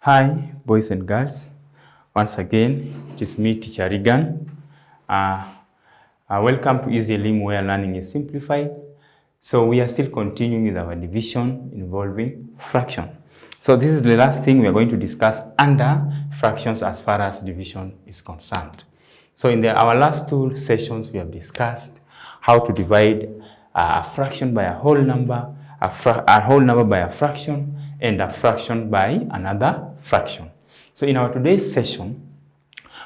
Hi, boys and girls. Once again, it is me, Teacher Regan. Welcome to Easy Lim, where learning is simplified. So we are still continuing with our division involving fraction. So this is the last thing we are going to discuss under fractions as far as division is concerned. So in our last two sessions, we have discussed how to divide a fraction by a whole number, a whole number by a fraction, and a fraction by another fraction. So in our today's session,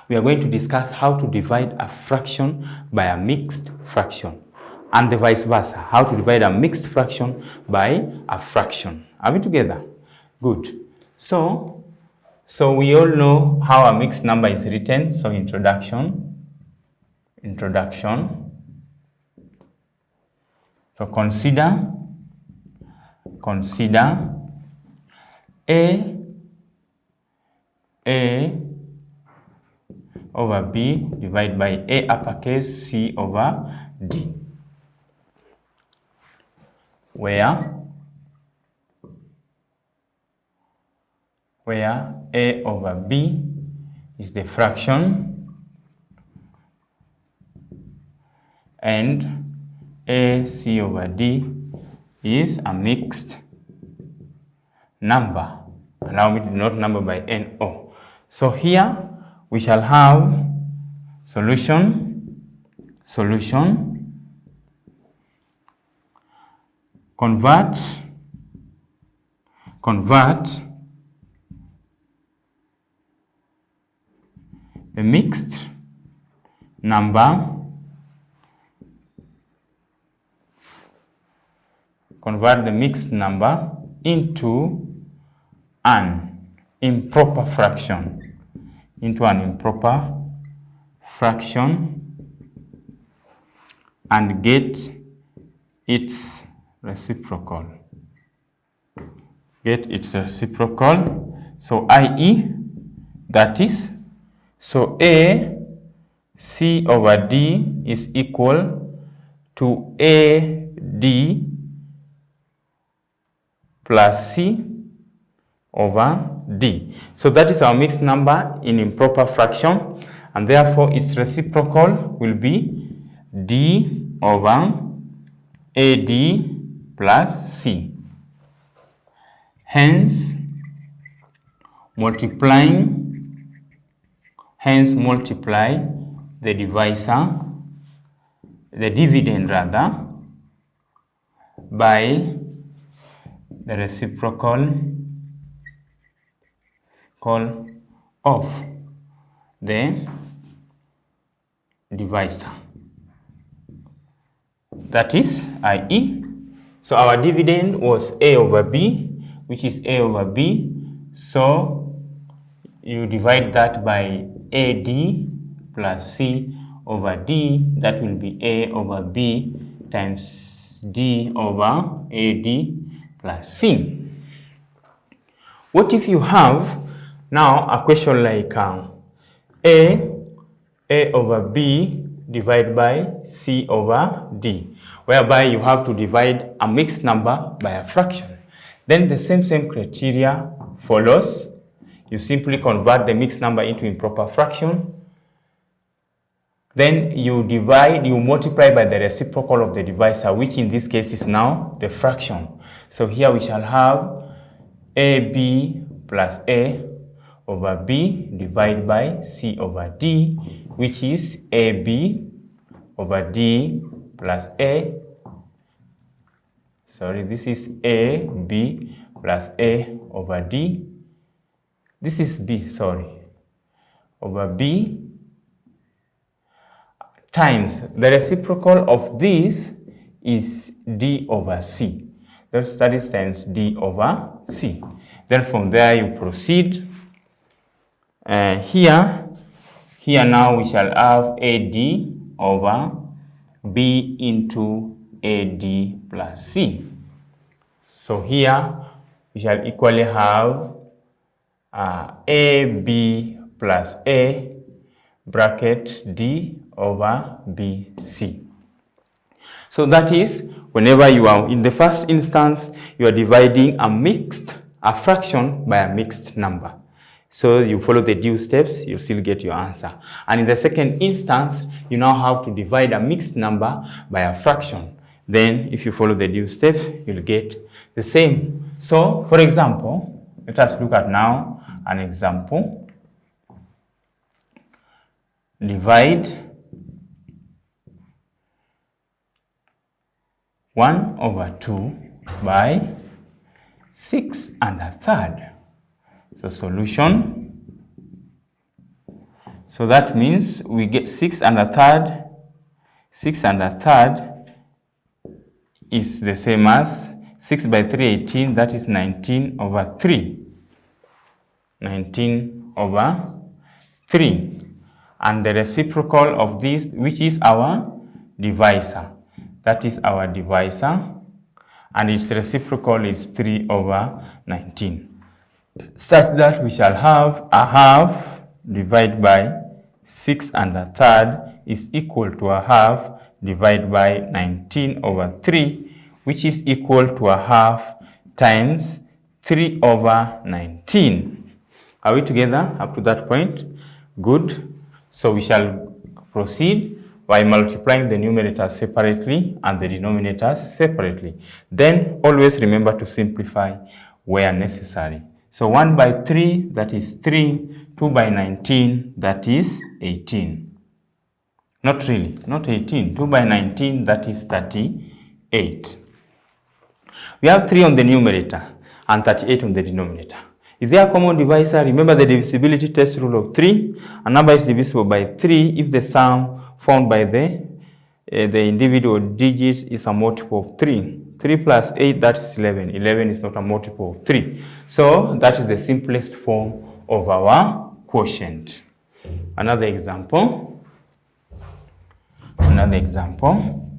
we are going to discuss how to divide a fraction by a mixed fraction, and the vice versa, how to divide a mixed fraction by a fraction. Are we together? Good. So we all know how a mixed number is written. So introduction. So consider A over B divided by A uppercase C over D, where A over B is the fraction and A C over D is a mixed number. Allow me to denote number by NO. So here we shall have solution, convert the mixed number, into an improper fraction, and get its reciprocal. So i.e. that is, so A C over D is equal to A D plus C over D. So that is our mixed number in improper fraction, and therefore its reciprocal will be D over AD plus C. Hence multiply the dividend by the reciprocal of the divisor. That is, i.e., so our dividend was A over B, which is A over B. So you divide that by AD plus C over D. That will be A over B times D over AD plus C. What if you have now a question like A over B divided by C over D, whereby you have to divide a mixed number by a fraction? Then the same criteria follows. You simply convert the mixed number into improper fraction. Then you multiply by the reciprocal of the divisor, which in this case is now the fraction. So here we shall have AB plus A over B divided by C over D, which is AB over D plus A. Sorry, this is AB plus A over D. This is B, over B times the reciprocal of this is D over C. That is times D over C. Then from there you proceed. Here now we shall have AD over B into AD plus C. So here we shall equally have AB plus A bracket D over BC. So that is, whenever you are in the first instance, you are dividing a fraction by a mixed number. So you follow the due steps, you still get your answer. And in the second instance, you now have to divide a mixed number by a fraction. Then if you follow the due steps, you'll get the same. So for example, let us look at now an example. Divide 1/2 by 6 1/3. So solution. So that means we get 6 1/3. 6 1/3 is the same as 6 by 3, 18. That is 19/3. 19/3. And the reciprocal of this, which is our divisor. That is our divisor. And its reciprocal is 3/19. Such that we shall have a half divided by 6 1/3 is equal to a half divided by 19/3, which is equal to a half times 3/19. Are we together up to that point? Good. So we shall proceed by multiplying the numerators separately and the denominators separately. Then always remember to simplify where necessary. So 1 by 3, that is 3. 2 by 19, that is 18. Not really, not 18. 2 by 19, that is 38. We have 3 on the numerator and 38 on the denominator. Is there a common divisor? Remember the divisibility test rule of 3. A number is divisible by 3 if the sum found by the individual digits is a multiple of 3. 3 plus 8, that's 11. 11 is not a multiple of 3. So that is the simplest form of our quotient. Another example. Another example.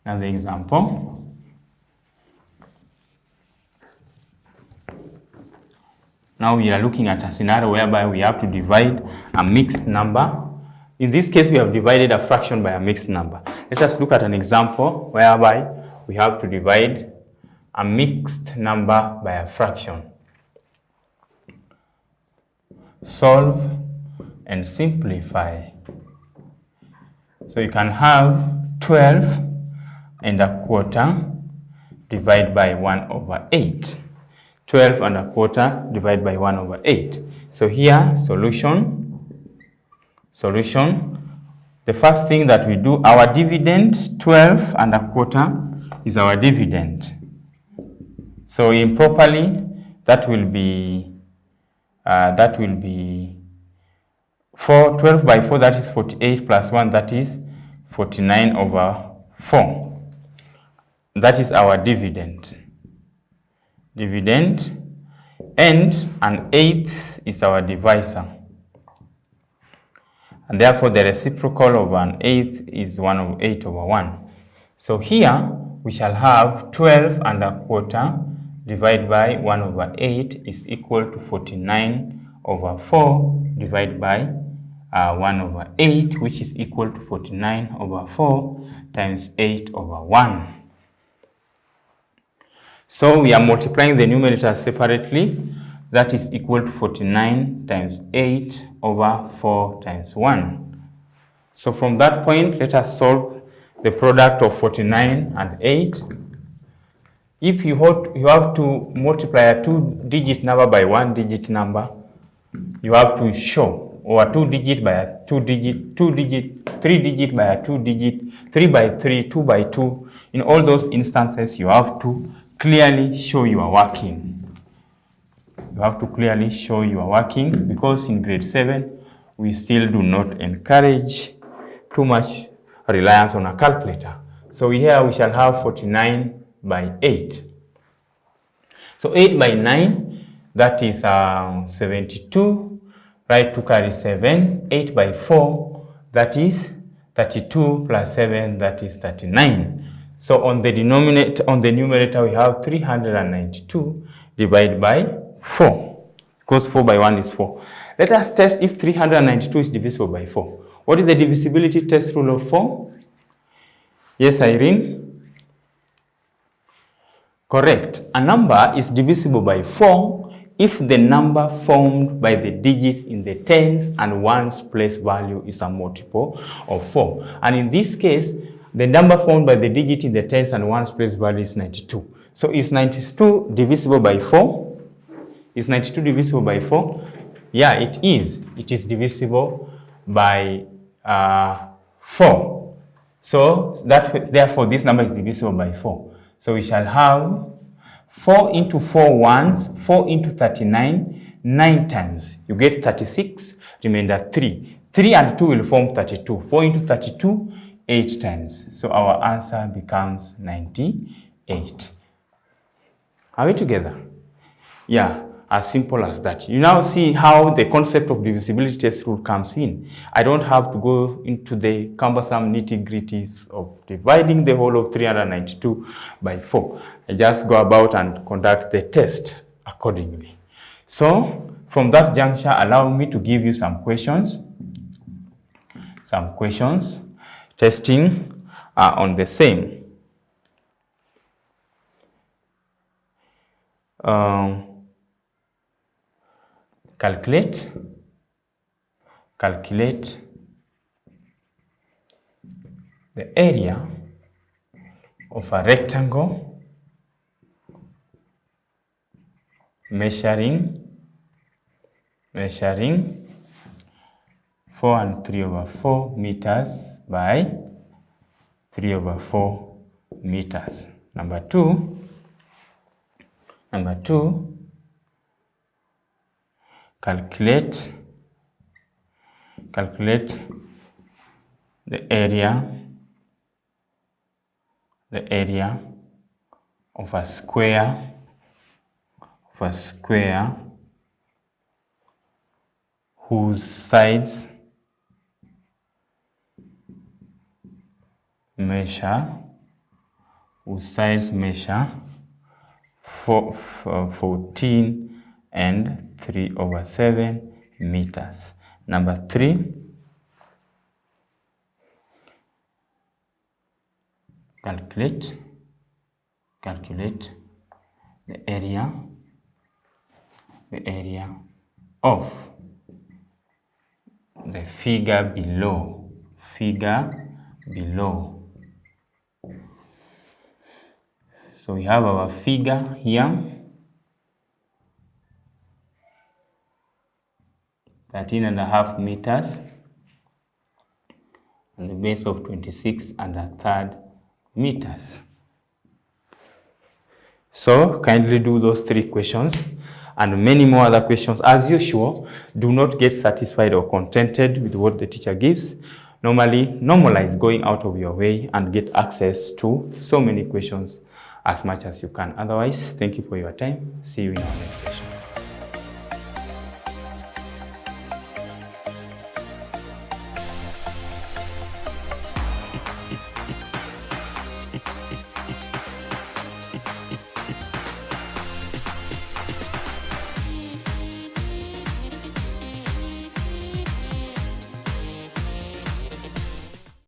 Another example. Now we are looking at a scenario whereby we have to divide a mixed number. In this case, we have divided a fraction by a mixed number. Let us look at an example whereby we have to divide a mixed number by a fraction. Solve and simplify. So you can have 12¼ divided by 1/8. 12¼ divided by 1/8. So here, solution. The first thing that we do, our dividend, 12¼ is our dividend. So improperly, that will be 4. 12 by 4, that is 48, plus 1, that is 49/4. That is our dividend. And an 1/8 is our divisor. And therefore, the reciprocal of an 1/8 is 1/8/1. So here, we shall have 12¼ divided by 1/8 is equal to 49/4 divided by 1/8, which is equal to 49/4 times 8/1. So we are multiplying the numerators separately. That is equal to 49 times 8/4 times 1. So from that point, let us solve the product of 49 and 8. If you have to multiply a 2-digit number by 1-digit number, you have to show, or a 2-digit by a 2-digit, 3-digit by a 2-digit, 3 by 3, 2 by 2. In all those instances, you have to clearly show you are working. You have to clearly show you are working, because in grade 7, we still do not encourage too much reliance on a calculator. So here we shall have 49 by 8. So 8 by 9, that is 72. Right to carry 7. 8 by 4, that is 32, plus 7, that is 39. So on the numerator, we have 392 divided by 4, because 4 by 1 is 4. Let us test if 392 is divisible by 4. What is the divisibility test rule of 4? Yes, Irene? Correct. A number is divisible by 4 if the number formed by the digits in the tens and ones place value is a multiple of 4. And in this case, the number formed by the digit in the tens and ones place value is 92. So is 92 divisible by 4? Is 92 divisible by 4? Yeah, it is. It is divisible by 4. So therefore this number is divisible by 4. So we shall have 4 into 4 ones, 4 into 39, 9 times. You get 36, remainder 3. 3 and 2 will form 32. 4 into 32, 8 times. So our answer becomes 98. Are we together? Yeah, as simple as that. You now see how the concept of divisibility test rule comes in. I don't have to go into the cumbersome nitty-gritties of dividing the whole of 392 by 4. I just go about and conduct the test accordingly. So, from that juncture, allow me to give you some questions. Some questions. Testing on the same. Calculate the area of a rectangle measuring 4 and 3/4 meters by 3/4 meters. Number two, calculate the area of a square whose sides measure 14 and 3/7 meters. Number 3, calculate the area of the figure below. So we have our figure here, 13.5 meters, and the base of 26.3 meters. So kindly do those 3 questions and many more other questions. As usual, do not get satisfied or contented with what the teacher gives. Normalize going out of your way and get access to so many questions as much as you can. Otherwise, thank you for your time. See you in our next session.